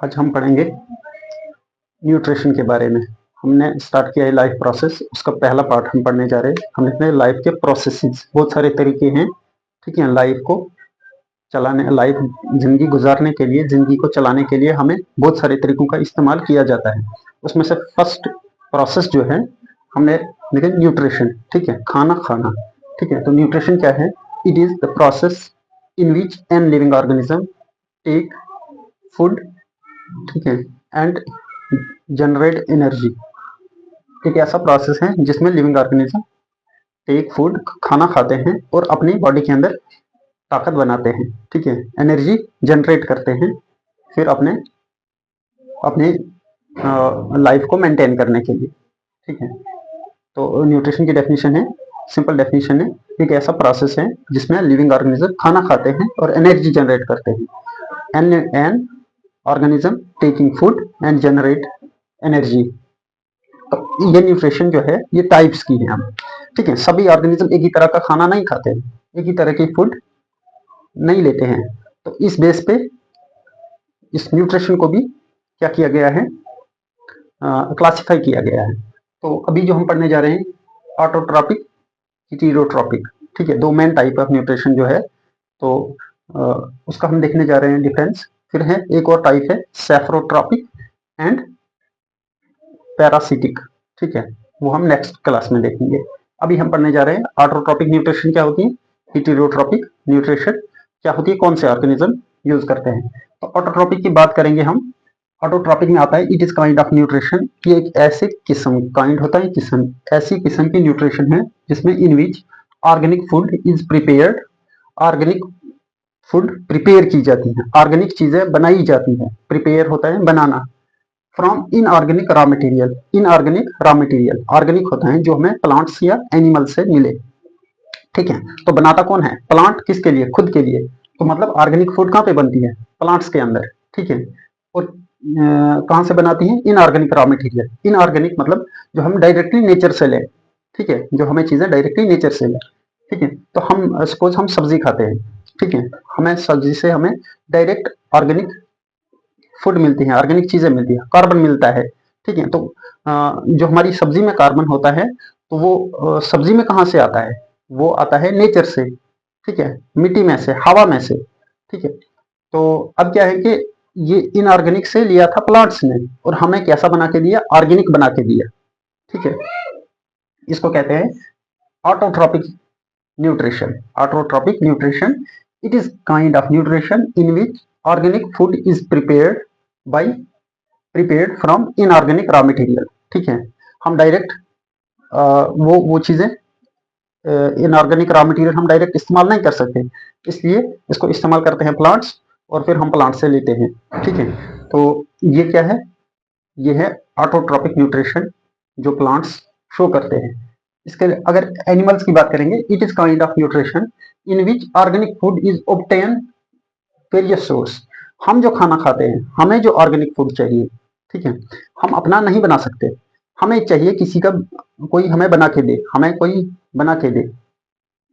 आज हम पढ़ेंगे न्यूट्रिशन के बारे में। हमने स्टार्ट किया है लाइफ प्रोसेस, उसका पहला पार्ट हम पढ़ने जा रहे हैं। हम लिखते हैं लाइफ के प्रोसेसेस। बहुत सारे तरीके हैं, ठीक है। लाइफ को चलाने, लाइफ जिंदगी गुजारने के लिए, जिंदगी को चलाने के लिए हमें बहुत सारे तरीकों का इस्तेमाल किया जाता है। उसमें से फर्स्ट प्रोसेस जो है हमने लिखा न्यूट्रिशन, ठीक है, खाना खाना, ठीक है। तो न्यूट्रिशन क्या है? It is the process in which an living organism take food, ठीक है, एंड जनरेट एनर्जी। एक ऐसा प्रोसेस है जिसमें लिविंग ऑर्गेनिज्म टेक फूड, खाना खाते हैं और अपनी बॉडी के अंदर ताकत बनाते हैं, ठीक है, एनर्जी जनरेट करते हैं, फिर अपने अपने लाइफ को मेंटेन करने के लिए, ठीक है। तो न्यूट्रिशन की डेफिनेशन है, सिंपल डेफिनेशन है, एक ऐसा प्रोसेस है जिसमें लिविंग ऑर्गेनिज्म खाना खाते हैं और एनर्जी जनरेट करते हैं। An organism taking food and generate energy. ये न्यूट्रिशन जो है ये टाइप्स की है हम, ठीक है। सभी ऑर्गेनिज्म एक ही तरह का खाना नहीं खाते हैं, एक ही तरह की फूड नहीं लेते हैं। तो इस बेस पे इस न्यूट्रिशन को भी क्या किया गया है, क्लासिफाई किया गया है। तो अभी जो हम पढ़ने जा रहे हैं ऑटोट्रॉपिक, हेटेरोट्रॉपिक, ठीक है। दो मेन टाइप ऑफ न्यूट्रिशन जो है, तो उसका हम देखने जा रहे हैं डिफरेंस। फिर है एक और टाइप है सेफरोट्रॉपिक एंड पैरासिटिक, ठीक है, वो हम नेक्स्ट क्लास में देखेंगे। अभी हम पढ़ने जा रहे हैं ऑटोट्रॉपिक न्यूट्रिशन क्या होती है, हेटेरोट्रॉपिक न्यूट्रिशन क्या होती है, कौन से ऑर्गेनिज्म यूज करते हैं। तो ऑटोट्रॉपिक की बात करेंगे हम। ऑटोट्रॉपिक में आता है it is kind of nutrition, ये एक ऐसे किस्म, काइंड होता है किस्म, ऐसी किस्म की न्यूट्रिशन है जिसमें in which organic food is prepared, organic food prepare की जाती है, ऑर्गेनिक चीजें बनाई जाती है, प्रिपेयर होता है बनाना, from inorganic raw material. Inorganic raw material, organic होता है जो हमें प्लांट्स या एनिमल से मिले, ठीक है। तो बनाता कौन है? प्लांट। किसके लिए? खुद के लिए। तो मतलब ऑर्गेनिक फूड कहाँ पे बनती है? प्लांट्स के अंदर, ठीक है। और कहाँ से बनाती है? Inorganic raw material. इनऑर्गेनिक मतलब जो हम डायरेक्टली नेचर से लें, ठीक है, जो हमें चीजें डायरेक्टली नेचर से लें, ठीक है। तो हम सपोज हम सब्जी खाते हैं, ठीक है, हमें सब्जी से हमें डायरेक्ट ऑर्गेनिक फूड मिलती है, ऑर्गेनिक चीजें मिलती है, कार्बन मिलता है, ठीक है। तो जो हमारी सब्जी में कार्बन होता है, तो वो सब्जी में कहाँ से आता है? वो आता है नेचर से, ठीक है, मिट्टी में से, हवा में से, ठीक है। तो अब क्या है कि ये इनऑर्गेनिक से लिया था प्लांट्स ने और हमें कैसा बना के दिया? ऑर्गेनिक बना के दिया, ठीक है। इसको कहते हैं autotrophic nutrition. Autotrophic nutrition, it is kind of nutrition in which organic food is prepared from inorganic raw material, ठीक है। हम डायरेक्ट वो चीजें इनऑर्गेनिक रॉ मटेरियल हम डायरेक्ट इस्तेमाल नहीं कर सकते, इसलिए इसको इस्तेमाल करते हैं प्लांट्स और फिर हम प्लांट से लेते हैं, ठीक है। तो ये क्या है? ये है ऑटोट्रॉपिक न्यूट्रिशन जो प्लांट्स शो करते हैं। इसके अगर एनिमल्स की बात करेंगे, it is kind of nutrition in which organic food is obtain various source. हम जो खाना खाते हैं, हमें जो ऑर्गेनिक फूड चाहिए, ठीक है, हम अपना नहीं बना सकते, हमें चाहिए किसी का, कोई हमें बना के दे, हमें कोई बना के दे।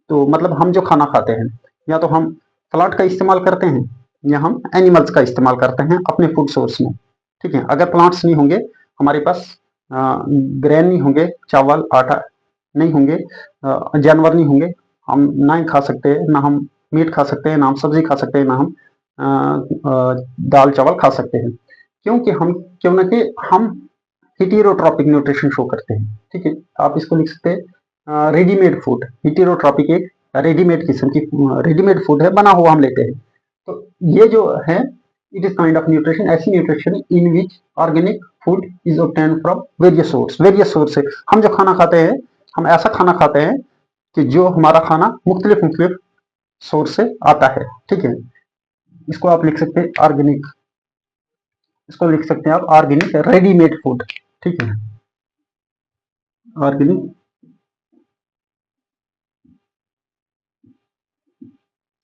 तो मतलब हम जो खाना खाते हैं, या तो हम प्लांट का इस्तेमाल करते हैं या हम एनिमल्स का इस्तेमाल करते हैं अपने फूड सोर्स में, ठीक है। अगर प्लांट्स नहीं होंगे, हमारे पास ग्रेन नहीं होंगे, चावल आटा नहीं होंगे, जानवर नहीं होंगे, हम ना ही खा सकते हैं, ना हम मीट खा सकते हैं, ना हम सब्जी खा सकते हैं, ना हम दाल चावल खा सकते हैं। क्योंकि हम, क्यों ना कि हम हेटेरोट्रॉपिक न्यूट्रिशन शो करते हैं, ठीक है। आप इसको लिख सकते हैं रेडीमेड फूड। हेटेरोट्रॉपिक एक रेडीमेड किस्म की रेडीमेड फूड है, बना हुआ हम लेते हैं। तो ये जो है it is kind of nutrition, ऐसी nutrition in which organic food is obtain from various source. Various source से हम जो खाना खाते हैं, हम ऐसा खाना खाते हैं कि जो हमारा खाना मुख्तलिफ मुख्तलिफ सोर्स से आता है, ठीक है। इसको आप लिख सकते हैं ऑर्गेनिक, इसको लिख सकते हैं आप ऑर्गेनिक रेडीमेड फूड, ठीक है, ऑर्गेनिक,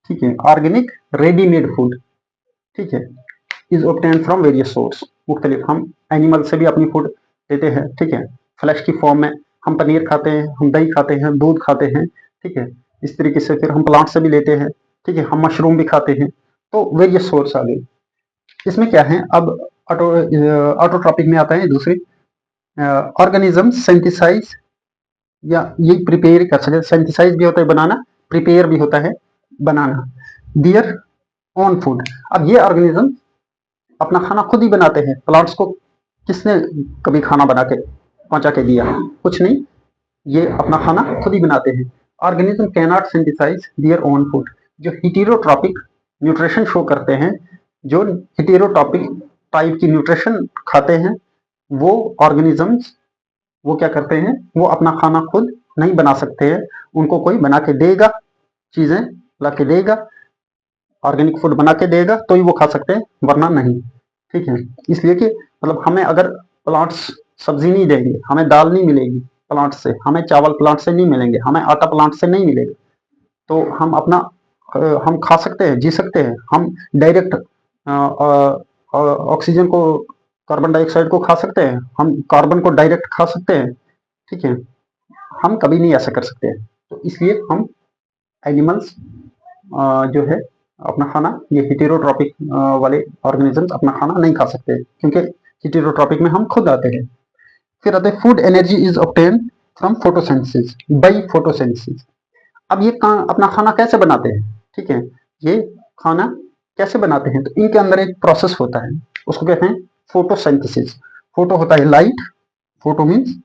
ठीक है, ऑर्गेनिक रेडीमेड फूड, ठीक है, is obtain from various source. मुख्तलिफ हम एनिमल से भी अपनी फूड लेते हैं, ठीक है, फ्लैश की फॉर्म में हम पनीर खाते हैं, हम दही खाते हैं, दूध खाते हैं, ठीक है। इस तरीके से फिर हम प्लांट से भी लेते हैं, ठीक है, हम मशरूम भी खाते हैं। तो वेरियस सोर्स आ गए। इसमें क्या है, अब ऑटोट्रॉपिक में आता है दूसरी, ऑर्गेनिज्म सिंथेसाइज या ये प्रिपेयर कर सकते हैं। सिंथेसाइज भी होता है बनाना, प्रिपेयर भी होता है बनाना, देयर ओन फूड। अब ये ऑर्गेनिज्म अपना खाना खुद ही बनाते हैं। प्लांट्स को किसने कभी खाना बना के पहुंचा के दिया? कुछ नहीं, ये अपना खाना खुद ही बनाते हैं। Organism can not synthesize their own food. जो हेटेरोट्रॉपिक न्यूट्रिशन शो करते हैं, जो हेटेरोट्रॉपिक टाइप की न्यूट्रिशन खाते हैं, वो ऑर्गेनिजम्स वो क्या करते हैं, वो अपना खाना खुद नहीं बना सकते हैं। उनको कोई बना के देगा, चीजें ला के देगा, ऑर्गेनिक फूड बना के देगा तो ही वो खा सकते हैं, वरना नहीं। ठीक है, इसलिए कि मतलब हमें अगर प्लांट्स सब्जी नहीं देंगे, हमें दाल नहीं मिलेगी प्लांट से, हमें चावल प्लांट से नहीं मिलेंगे, हमें आटा प्लांट से नहीं मिलेगा, तो हम अपना हम खा सकते हैं, जी सकते हैं। हम डायरेक्ट ऑक्सीजन को, कार्बन डाइऑक्साइड को खा सकते हैं, हम कार्बन को डायरेक्ट खा सकते हैं। ठीक है, हम कभी नहीं ऐसा कर सकते हैं। तो इसलिए हम एनिमल्स जो है अपना खाना, ये हेटेरोट्रॉपिक वाले ऑर्गेनिजम्स अपना खाना नहीं खा सकते, क्योंकि हेटेरोट्रॉपिक में हम खुद आते हैं। फिर आते हैं food energy is obtain from photosynthesis, by photosynthesis. अब ये अपना खाना कैसे बनाते हैं? ठीक है, ये खाना कैसे बनाते हैं? तो इनके अंदर एक प्रोसेस होता है, उसको कहते हैं फोटोसिंथेसिस। फोटो होता है लाइट, फोटो मीन्स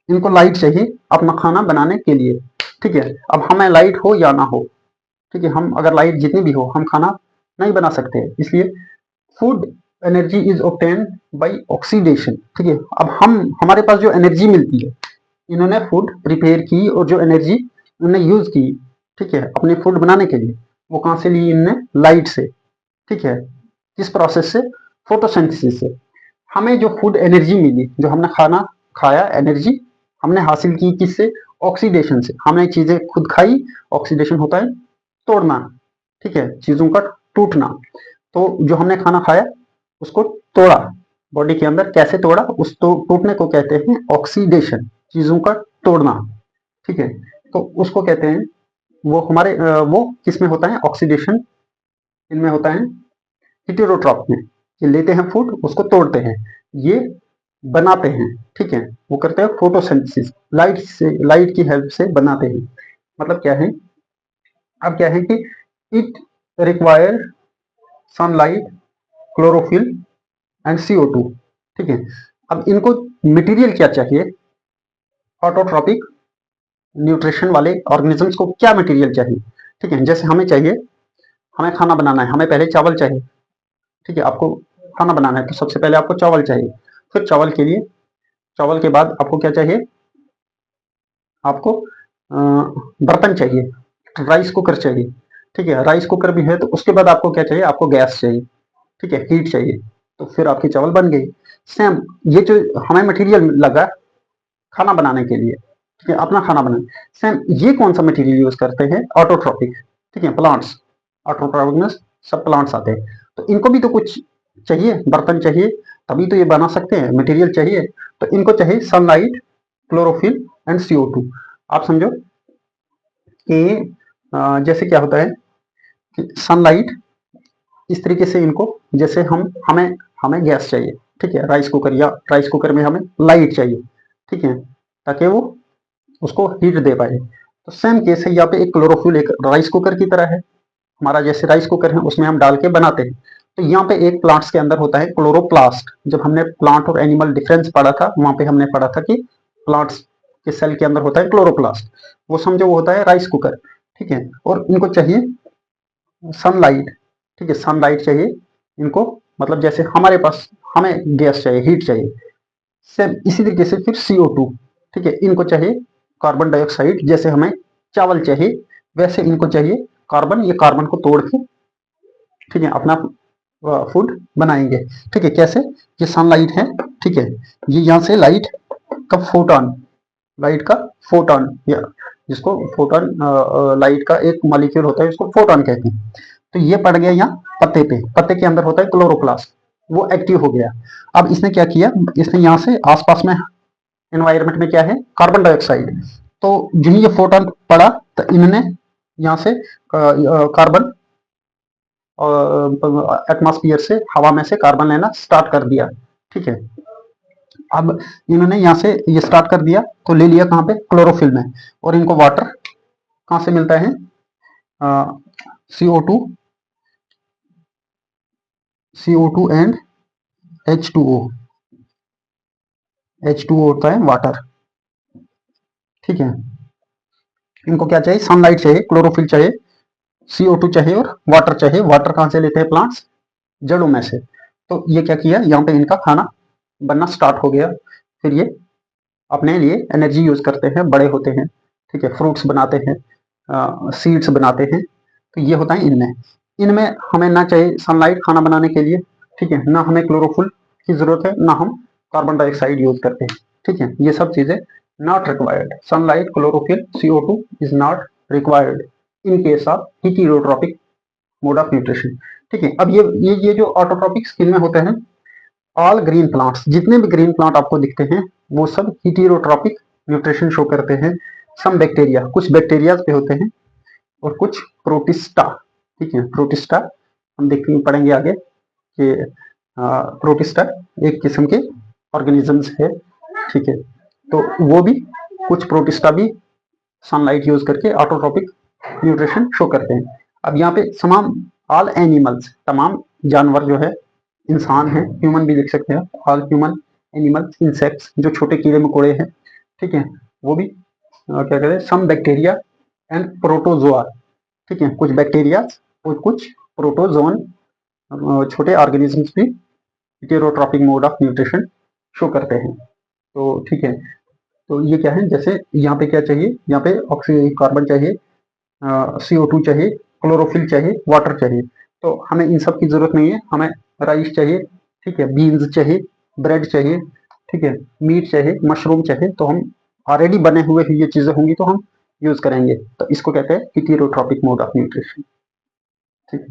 इनको लाइट चाहिए अपना खाना बनाने के लिए। ठीक है, अब हमें लाइट हो या ना हो, ठीक है, हम अगर लाइट जितनी भी हो हम खाना नहीं बना सकते, इसलिए food energy is obtain bye oxidation. ठीक है, अब हम हमारे पास जो एनर्जी मिलती है, इन्होंने फूड प्रिपेयर की और जो एनर्जी इन्होंने यूज की, ठीक है, अपने फूड बनाने के लिए, वो कहां से ली? इनने लाइट से। ठीक है, किस प्रोसेस से? फोटोसिंथेसिस से। हमें जो फूड एनर्जी मिली, जो हमने खाना खाया, एनर्जी हमने हासिल की किससे? ऑक्सीडेशन से। हमने चीजें खुद खाई, ऑक्सीडेशन होता है तोड़ना, ठीक है, चीजों का टूटना। तो जो हमने खाना खाया उसको तोड़ा बॉडी के अंदर, कैसे तोड़ा? उस तो टूटने को कहते हैं ऑक्सीडेशन, चीजों का तोड़ना। ठीक है, तो उसको कहते हैं, वो हमारे वो किस में होता है ऑक्सीडेशन? इनमें होता है हेटेरोट्रॉप में। ये लेते हैं फूड, उसको तोड़ते हैं, ये बनाते हैं। ठीक है, वो करते हैं फोटोसिंथेसिस, लाइट से, लाइट की हेल्प से बनाते हैं। मतलब क्या है? अब क्या है कि it require sunlight, chlorophyll and CO2। ठीक है, अब इनको मटेरियल क्या चाहिए? ऑटोट्रॉपिक न्यूट्रिशन वाले ऑर्गेनिजम्स को क्या मटेरियल चाहिए? ठीक है, जैसे हमें चाहिए, हमें खाना बनाना है, हमें पहले चावल चाहिए। ठीक है, आपको खाना बनाना है तो सबसे पहले आपको चावल चाहिए। फिर चावल के लिए, चावल के बाद आपको क्या चाहिए? आपको बर्तन चाहिए, राइस कुकर चाहिए। ठीक है, राइस कुकर भी है तो उसके बाद आपको क्या चाहिए? आपको गैस चाहिए। ठीक है, हीट चाहिए, तो फिर आपकी चावल बन गई। सेम ये जो हमें मटेरियल लगा खाना बनाने के लिए, ठीक है, अपना खाना बनाने, सेम ये कौन सा मटेरियल यूज करते हैं? ऑटोट्रॉपिक। ठीक है, प्लांट्स, ऑटोट्रॉपिक में सब प्लांट्स आते हैं, तो इनको भी तो कुछ चाहिए, बर्तन चाहिए, तभी तो ये बना सकते हैं, मटेरियल चाहिए। तो इनको चाहिए सनलाइट, क्लोरोफिल एंड CO2। आप समझो कि जैसे क्या होता है कि सनलाइट इस तरीके से इनको, जैसे हम हमें हमें गैस चाहिए, ठीक है, राइस कुकर, या राइस कुकर में हमें लाइट चाहिए, ठीक है, ताकि वो उसको हीट दे पाए। तो सेम केस है यहाँ पे, एक क्लोरोफिल एक राइस कुकर की तरह है। हमारा जैसे राइस कुकर है उसमें हम डाल के बनाते हैं। तो यहाँ पे एक प्लांट्स के अंदर होता है क्लोरोप्लास्ट। जब हमने प्लांट और एनिमल डिफरेंस पढ़ा था, वहां पे हमने पढ़ा था कि प्लांट्स के सेल के अंदर होता है क्लोरोप्लास्ट, वो समझो वो होता है राइस कुकर। ठीक है, और इनको चाहिए सनलाइट। ठीक है, सनलाइट चाहिए इनको, मतलब जैसे हमारे पास हमें गैस चाहिए, हीट चाहिए, सेम इसी तरीके से फिर CO2। ठीक है, इनको चाहिए कार्बन डाइऑक्साइड, जैसे हमें चावल चाहिए वैसे इनको चाहिए कार्बन। ये कार्बन को तोड़ के, ठीक है, अपना फूड बनाएंगे। ठीक है, कैसे? ये सनलाइट है, ठीक है, ये यहाँ से लाइट का फोटोन, लाइट का फोटोन, या जिसको फोटोन, लाइट का एक मॉलिक्यूल होता है, उसको फोटोन कहते हैं। तो ये पड़ गया यहाँ पत्ते पे, पत्ते के अंदर होता है क्लोरोप्लास्ट, वो एक्टिव हो गया। अब इसने क्या किया? इसने यहाँ से आसपास में एनवायरमेंट में क्या है? Carbon dioxide. तो जो ही ये फोटोन पड़ा तो इन्होंने यहाँ से कार्बन एटमॉस्फेयर से, हवा में से कार्बन लेना स्टार्ट कर दिया। ठीक है, अब इन्होंने यहाँ से ये स्टार्ट कर दिया तो ले लिया कहाँ पे, क्लोरोफिल में, और इनको वाटर कहाँ से मिलता है, CO2 एंड H2O होता है वाटर। ठीक है, इनको क्या चाहिए, सनलाइट चाहिए, क्लोरोफिल चाहिए, CO2 चाहिए और वाटर चाहिए। वाटर कहाँ से लेते हैं प्लांट्स, जड़ों में से। तो ये क्या किया, यहाँ पे इनका खाना बनना स्टार्ट हो गया। फिर ये अपने लिए एनर्जी यूज करते हैं, बड़े होते हैं। ठीक है, फ्रूट्स बनाते हैं, सीड्स बनाते हैं। तो ये होता है इनमें। इनमें हमें ना चाहिए सनलाइट खाना बनाने के लिए। ठीक है, ना हमें क्लोरोफिल की जरूरत है, ना हम कार्बन डाइऑक्साइड यूज करते हैं। ठीक है, ये सब चीजें not required. Sunlight, chlorophyll, CO2 is not required in case of heterotrophic mode of nutrition. ठीक है, अब ये जो ऑटोट्रॉपिक स्किन में होते हैं, ऑल ग्रीन प्लांट्स, जितने भी ग्रीन प्लांट आपको दिखते हैं वो सब heterotrophic न्यूट्रिशन शो करते हैं। सम बैक्टीरिया, कुछ बैक्टीरिया पे होते हैं और कुछ प्रोटिस्टा। ठीक है, प्रोटिस्टा हम देखेंगे, पढ़ेंगे आगे कि प्रोटिस्टा एक किस्म के ऑर्गेनिजम्स है। ठीक है, तो वो भी, कुछ प्रोटिस्टा भी सनलाइट यूज करके ऑटोट्रॉपिक न्यूट्रिशन शो करते हैं। अब यहाँ पे तमाम ऑल एनिमल्स, तमाम जानवर जो है, इंसान है, ह्यूमन भी लिख सकते हैं, ऑल ह्यूमन एनिमल्स, इंसेक्ट्स, जो छोटे कीड़े मकोड़े हैं। ठीक है, वो भी क्या कहते हैं, सम बैक्टीरिया एंड प्रोटोजोआ। ठीक है, कुछ बैक्टीरिया और कुछ प्रोटोजोन, छोटे ऑर्गेनिजम्स भी heterotrophic mode of nutrition show करते हैं। तो ठीक है, तो ये क्या है, जैसे यहाँ पे क्या चाहिए, यहाँ पे ऑक्सीजन, कार्बन चाहिए, CO2 चाहिए, क्लोरोफिल चाहिए, वाटर चाहिए। तो हमें इन सब की जरूरत नहीं है, हमें राइस चाहिए। ठीक है, बीन्स चाहिए, ब्रेड चाहिए। ठीक है, मीट चाहिए, मशरूम चाहिए। तो हम ऑलरेडी बने हुए ये चीजें होंगी तो हम यूज करेंगे। तो इसको कहते हैं हेटेरोट्रॉपिक मोड ऑफ न्यूट्रिशन। ठीक है,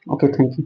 ओके, थैंक यू।